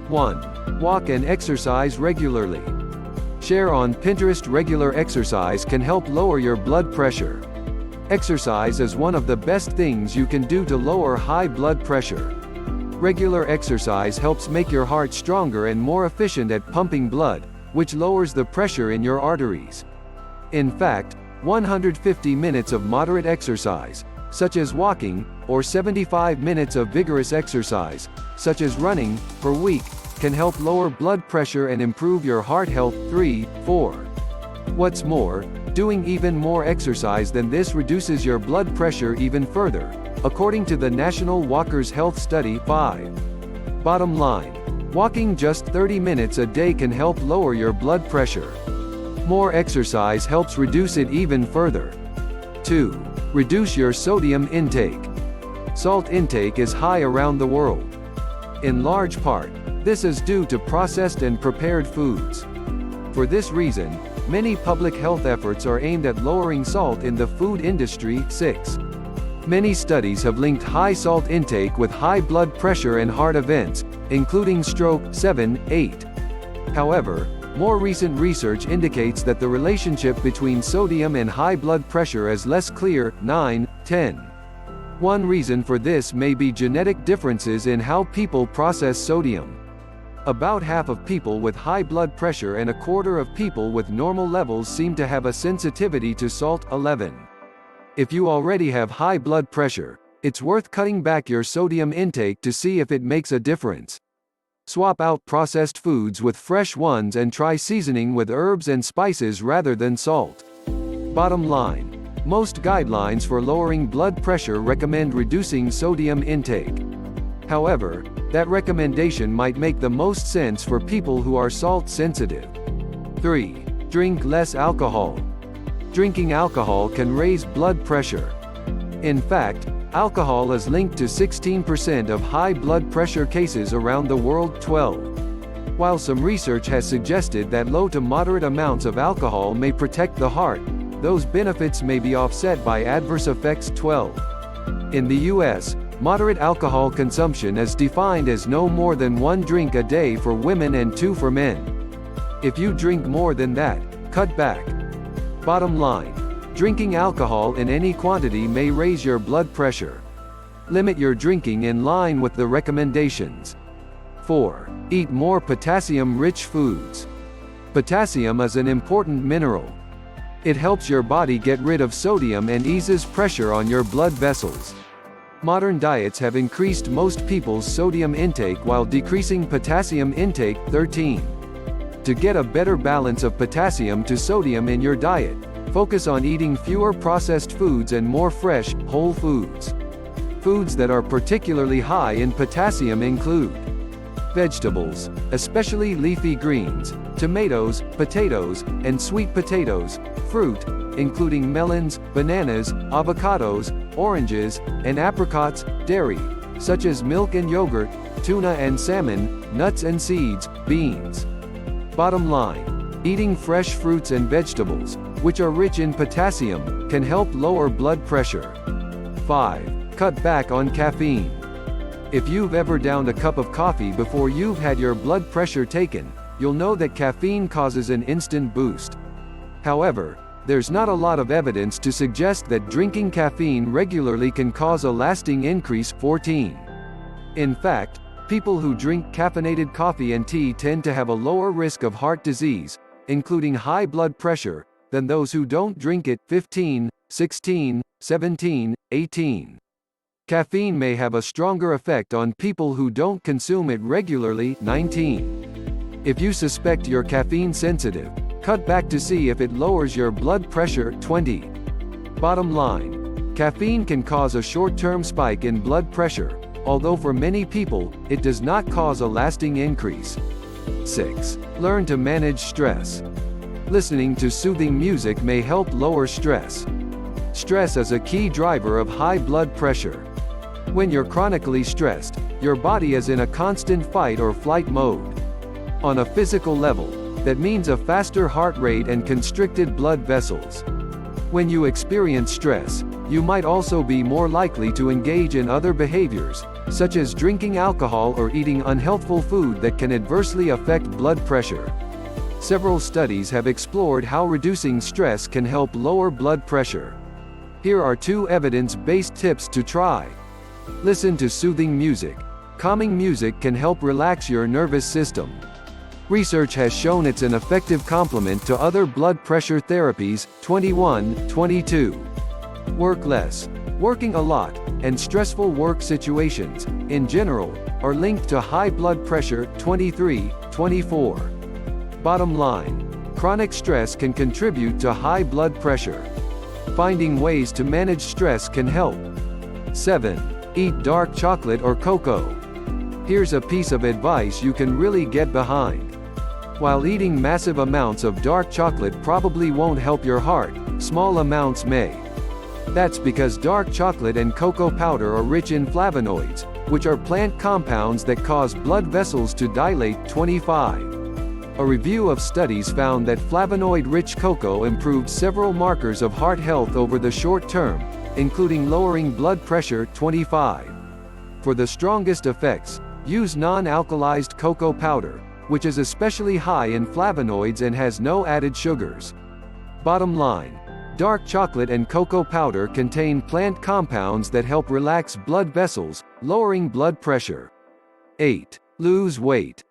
1. Walk and exercise regularly. Share on Pinterest. Regular exercise can help lower your blood pressure. Exercise is one of the best things you can do to lower high blood pressure. Regular exercise helps make your heart stronger and more efficient at pumping blood, which lowers the pressure in your arteries. In fact, 150 minutes of moderate exercise, such as walking, or 75 minutes of vigorous exercise, such as running, per week, can help lower blood pressure and improve your heart health. 3. 4. What's more, doing even more exercise than this reduces your blood pressure even further, according to the National Walkers Health Study. 5. Bottom line, walking just 30 minutes a day can help lower your blood pressure. More exercise helps reduce it even further. 2. Reduce your sodium intake. Salt intake is high around the world. In large part, this is due to processed and prepared foods. For this reason, many public health efforts are aimed at lowering salt in the food industry. 6. Many studies have linked high salt intake with high blood pressure and heart events, including stroke. 7. 8. However, more recent research indicates that the relationship between sodium and high blood pressure is less clear. 9. 10. One reason for this may be genetic differences in how people process sodium. About half of people with high blood pressure and a quarter of people with normal levels seem to have a sensitivity to salt. 11. If you already have high blood pressure, it's worth cutting back your sodium intake to see if it makes a difference. Swap out processed foods with fresh ones and try seasoning with herbs and spices rather than salt. Bottom line, most guidelines for lowering blood pressure recommend reducing sodium intake. However, that recommendation might make the most sense for people who are salt sensitive. 3. Drink less alcohol. Drinking alcohol can raise blood pressure. In fact, alcohol is linked to 16% of high blood pressure cases around the world. 12. While some research has suggested that low to moderate amounts of alcohol may protect the heart, those benefits may be offset by adverse effects. 12. In the U.S., moderate alcohol consumption is defined as no more than 1 drink a day for women and 2 for men. If you drink more than that, cut back. Bottom line, drinking alcohol in any quantity may raise your blood pressure. Limit your drinking in line with the recommendations. 4. Eat more potassium-rich foods. Potassium is an important mineral. It helps your body get rid of sodium and eases pressure on your blood vessels. Modern diets have increased most people's sodium intake while decreasing potassium intake. 13. To get a better balance of potassium to sodium in your diet, focus on eating fewer processed foods and more fresh, whole foods. Foods that are particularly high in potassium include vegetables, especially leafy greens, tomatoes, potatoes, and sweet potatoes, fruit, including melons, bananas, avocados, oranges, and apricots, dairy, such as milk and yogurt, tuna and salmon, nuts and seeds, beans. Bottom line, eating fresh fruits and vegetables, which are rich in potassium, can help lower blood pressure. 5. Cut back on caffeine. If you've ever downed a cup of coffee before you've had your blood pressure taken, you'll know that caffeine causes an instant boost. However, there's not a lot of evidence to suggest that drinking caffeine regularly can cause a lasting increase. 14. In fact, people who drink caffeinated coffee and tea tend to have a lower risk of heart disease, including high blood pressure, than those who don't drink it. 15, 16, 17, 18. Caffeine may have a stronger effect on people who don't consume it regularly. 19. If you suspect you're caffeine sensitive, cut back to see if it lowers your blood pressure. 20. Bottom line, caffeine can cause a short-term spike in blood pressure, although for many people, it does not cause a lasting increase. 6. Learn to manage stress. Listening to soothing music may help lower stress. Stress is a key driver of high blood pressure. When you're chronically stressed, your body is in a constant fight or flight mode. On a physical level, that means a faster heart rate and constricted blood vessels. When you experience stress, you might also be more likely to engage in other behaviors, such as drinking alcohol or eating unhealthful food that can adversely affect blood pressure. Several studies have explored how reducing stress can help lower blood pressure. Here are 2 evidence-based tips to try. Listen to soothing music. Calming music can help relax your nervous system. Research has shown it's an effective complement to other blood pressure therapies. 22. Work less. Working a lot, and stressful work situations, in general, are linked to high blood pressure. 24. Bottom line. Chronic stress can contribute to high blood pressure. Finding ways to manage stress can help. 7. Eat dark chocolate or cocoa. Here's a piece of advice you can really get behind. While eating massive amounts of dark chocolate probably won't help your heart, small amounts may. That's because dark chocolate and cocoa powder are rich in flavonoids, which are plant compounds that cause blood vessels to dilate. 25. A review of studies found that flavonoid-rich cocoa improved several markers of heart health over the short term, including lowering blood pressure. 25. For the strongest effects, use non-alkalized cocoa powder, which is especially high in flavonoids and has no added sugars. Bottom line. Dark chocolate and cocoa powder contain plant compounds that help relax blood vessels, lowering blood pressure. 8. Lose weight.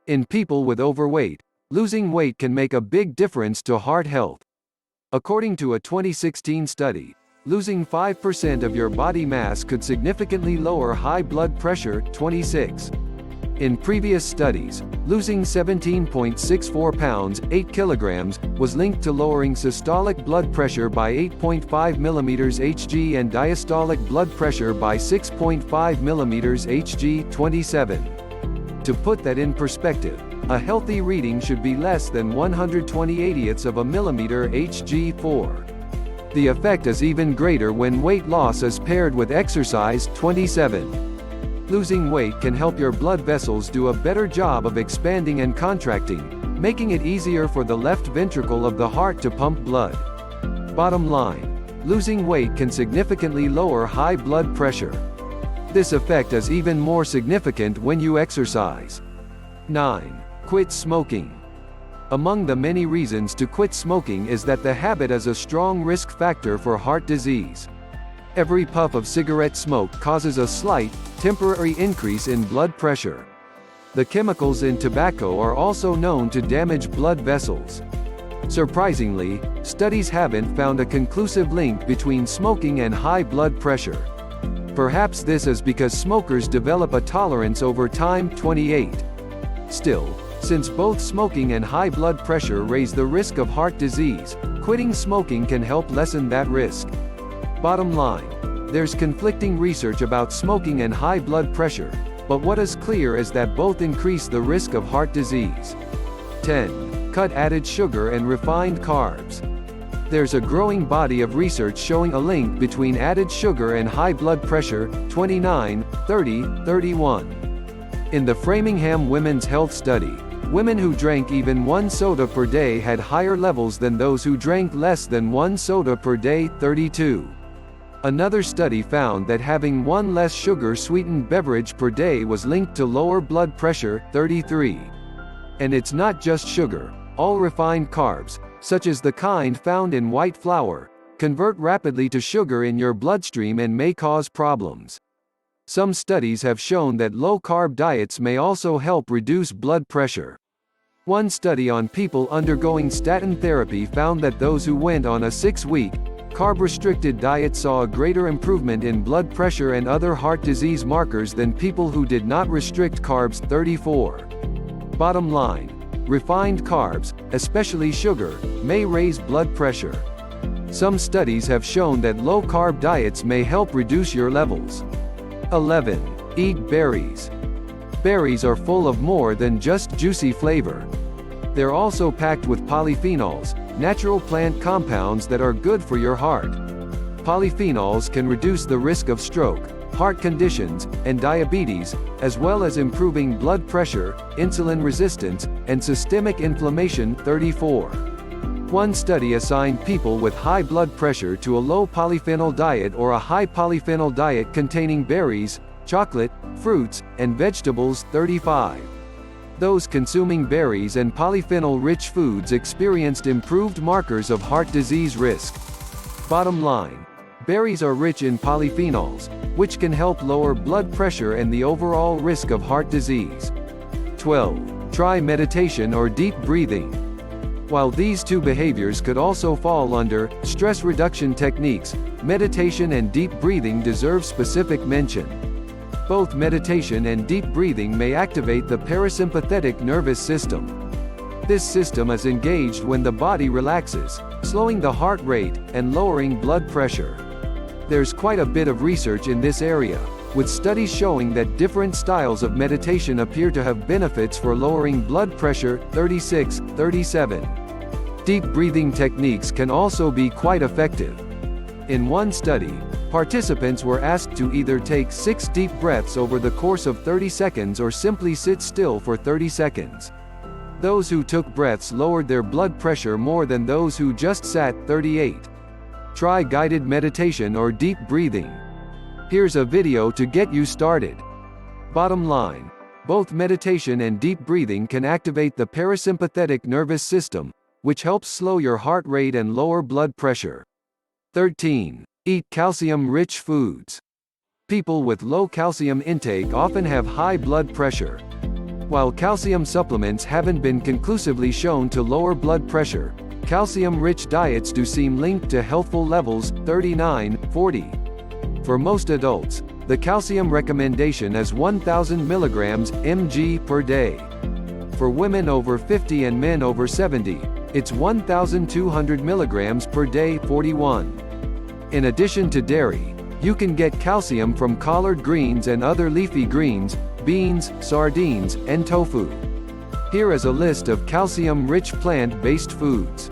In people with overweight, losing weight can make a big difference to heart health. According to a 2016 study, losing 5% of your body mass could significantly lower high blood pressure. 26. In previous studies, losing 17.64 pounds, 8 kilograms, was linked to lowering systolic blood pressure by 8.5 mm Hg and diastolic blood pressure by 6.5 mm Hg. 27. To put that in perspective, a healthy reading should be less than 120/80ths of a millimeter Hg. 4. The effect is even greater when weight loss is paired with exercise. 27. Losing weight can help your blood vessels do a better job of expanding and contracting, making it easier for the left ventricle of the heart to pump blood. Bottom line. Losing weight can significantly lower high blood pressure. This effect is even more significant when you exercise. 9. Quit smoking. Among the many reasons to quit smoking is that the habit is a strong risk factor for heart disease. Every puff of cigarette smoke causes a slight, temporary increase in blood pressure. The chemicals in tobacco are also known to damage blood vessels. Surprisingly, studies haven't found a conclusive link between smoking and high blood pressure. Perhaps this is because smokers develop a tolerance over time. 28. Still, since both smoking and high blood pressure raise the risk of heart disease, quitting smoking can help lessen that risk. Bottom line. There's conflicting research about smoking and high blood pressure, but what is clear is that both increase the risk of heart disease. 10. Cut added sugar and refined carbs. There's a growing body of research showing a link between added sugar and high blood pressure. 29, 30, 31. In the Framingham Women's Health Study, women who drank even 1 soda per day had higher levels than those who drank less than 1 soda per day. 32. Another study found that having 1 less sugar-sweetened beverage per day was linked to lower blood pressure. 33. And it's not just sugar. All refined carbs, such as the kind found in white flour, convert rapidly to sugar in your bloodstream and may cause problems. Some studies have shown that low-carb diets may also help reduce blood pressure. One study on people undergoing statin therapy found that those who went on a 6-week, carb-restricted diet saw a greater improvement in blood pressure and other heart disease markers than people who did not restrict carbs. 34. Bottom line. Refined carbs, especially sugar, may raise blood pressure. Some studies have shown that low-carb diets may help reduce your levels. 11. Eat berries. Berries are full of more than just juicy flavor. They're also packed with polyphenols, natural plant compounds that are good for your heart. Polyphenols can reduce the risk of stroke, heart conditions, and diabetes, as well as improving blood pressure, insulin resistance, and systemic inflammation. 34. One study assigned people with high blood pressure to a low polyphenol diet or a high polyphenol diet containing berries, chocolate, fruits, and vegetables 35. Those consuming berries and polyphenol-rich foods experienced improved markers of heart disease risk. Bottom line: berries are rich in polyphenols, which can help lower blood pressure and the overall risk of heart disease. 12. Try meditation or deep breathing. While these two behaviors could also fall under stress reduction techniques, meditation and deep breathing deserve specific mention. Both meditation and deep breathing may activate the parasympathetic nervous system. This system is engaged when the body relaxes, slowing the heart rate and lowering blood pressure. There's quite a bit of research in this area, with studies showing that different styles of meditation appear to have benefits for lowering blood pressure. 36, 37. Deep breathing techniques can also be quite effective. In one study, participants were asked to either take 6 deep breaths over the course of 30 seconds or simply sit still for 30 seconds. Those who took breaths lowered their blood pressure more than those who just sat. 38. Try guided meditation or deep breathing. Here's a video to get you started. Bottom line: both meditation and deep breathing can activate the parasympathetic nervous system, which helps slow your heart rate and lower blood pressure. 13. Eat calcium-rich foods. People with low calcium intake often have high blood pressure. While calcium supplements haven't been conclusively shown to lower blood pressure, calcium-rich diets do seem linked to healthful levels. 39, 40. For most adults, the calcium recommendation is 1,000 milligrams (mg) per day. For women over 50 and men over 70, it's 1,200 milligrams per day. 41. In addition to dairy, you can get calcium from collard greens and other leafy greens, beans, sardines, and tofu. Here is a list of calcium-rich plant-based foods.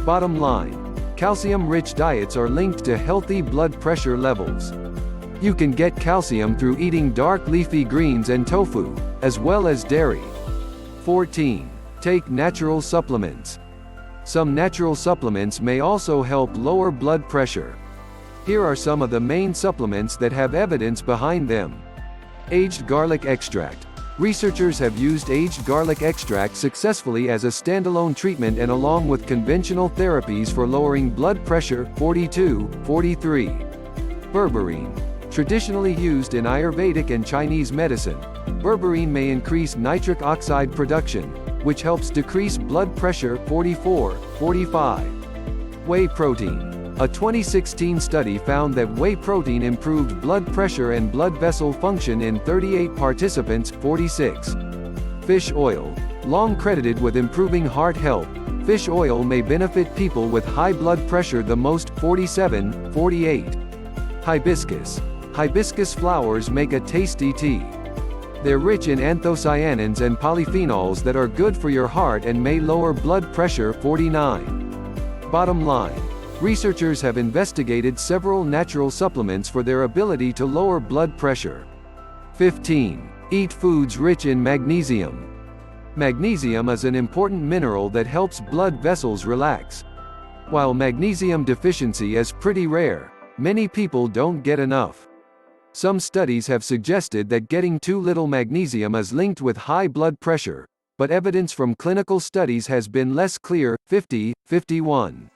Bottom line: calcium-rich diets are linked to healthy blood pressure levels. You can get calcium through eating dark leafy greens and tofu, as well as dairy. 14. Take natural supplements. Some natural supplements may also help lower blood pressure. Here are some of the main supplements that have evidence behind them. Aged garlic extract. Researchers have used aged garlic extract successfully as a standalone treatment and along with conventional therapies for lowering blood pressure. 42, 43. Berberine. Traditionally used in Ayurvedic and Chinese medicine, berberine may increase nitric oxide production, which helps decrease blood pressure. 44, 45. Whey protein. A 2016 study found that whey protein improved blood pressure and blood vessel function in 38 participants. 46. Fish oil. Long credited with improving heart health, fish oil may benefit people with high blood pressure the most. 47, 48. Hibiscus. Hibiscus flowers make a tasty tea. They're rich in anthocyanins and polyphenols that are good for your heart and may lower blood pressure. 49. Bottom line: researchers have investigated several natural supplements for their ability to lower blood pressure. 15. Eat foods rich in magnesium. Magnesium is an important mineral that helps blood vessels relax. While magnesium deficiency is pretty rare, many people don't get enough. Some studies have suggested that getting too little magnesium is linked with high blood pressure, but evidence from clinical studies has been less clear. 50, 51.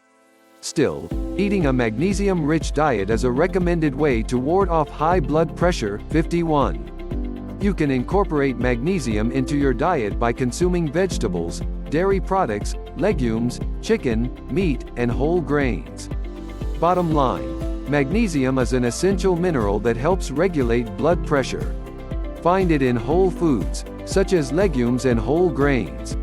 Still, eating a magnesium-rich diet is a recommended way to ward off high blood pressure. 51. You can incorporate magnesium into your diet by consuming vegetables, dairy products, legumes, chicken, meat, and whole grains. Bottom line: magnesium is an essential mineral that helps regulate blood pressure. Find it in whole foods, such as legumes and whole grains.